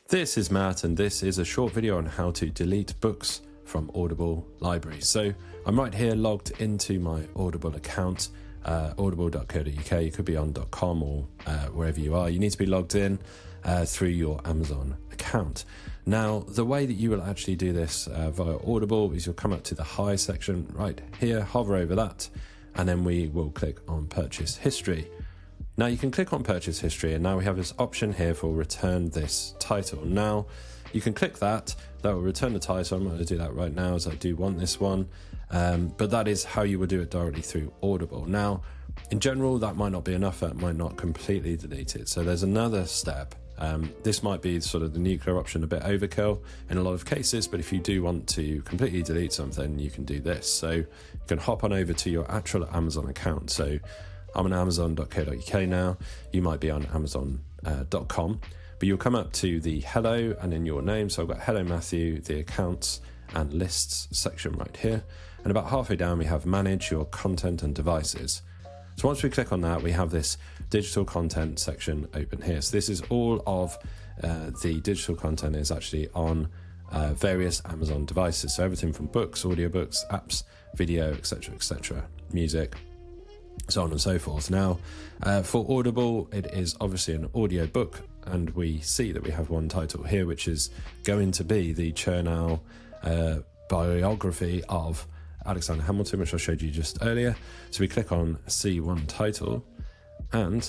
This is Matt, and this is a short video on how to delete books from Audible library. So I'm right here logged into my Audible account, audible.co.uk. You could be on .com or wherever you are. You need to be logged in through your Amazon account. Now, the way that you will actually do this via Audible is you'll come up to the Hi section right here, hover over that, and then we will click on Purchase History. Now you can click on Purchase History, and now we have this option here for Return This Title. Now you can click that will return the title. I'm not going to do that right now as I do want this one, but that is how you would do it directly through Audible. Now in general that might not be enough, that might not completely delete it, so there's another step. This might be sort of the nuclear option, a bit overkill in a lot of cases, but if you do want to completely delete something, you can do this. So you can hop on over to your actual Amazon account. So I'm on amazon.co.uk now, you might be on amazon.com, but you'll come up to the hello and in your name. So I've got hello Matthew, the accounts and lists section right here. And about halfway down, we have manage your content and devices. So once we click on that, we have this digital content section open here. So this is all of the digital content is actually on various Amazon devices. So everything from books, audiobooks, apps, video, etc., music, so on and so forth. Now, for Audible, it is obviously an audio book, and we see that we have one title here, which is going to be the Chernow biography of Alexander Hamilton, which I showed you just earlier. So we click on C1 title, and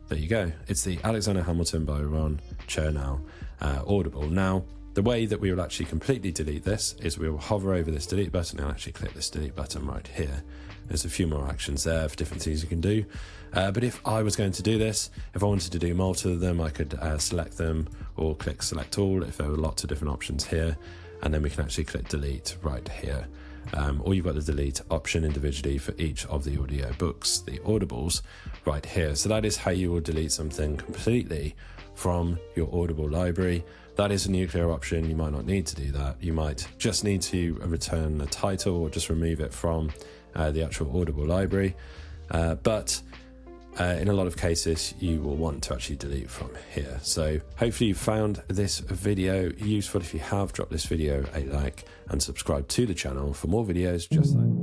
there you go. It's the Alexander Hamilton by Ron Chernow Audible. Now, the way that we will actually completely delete this is we will hover over this delete button and actually click this delete button right here. There's a few more actions there for different things you can do. But if I was going to do this, if I wanted to do multiple of them, I could select them or click select all if there were lots of different options here. And then we can actually click delete right here. Or you've got the delete option individually for each of the audio books, the audibles, right here. So that is how you will delete something completely from your Audible library. That is a nuclear option. You might not need to do that. You might just need to return the title or just remove it from the actual Audible library. But in a lot of cases, you will want to actually delete from here. So hopefully you found this video useful. If you have, drop this video a like and subscribe to the channel for more videos just like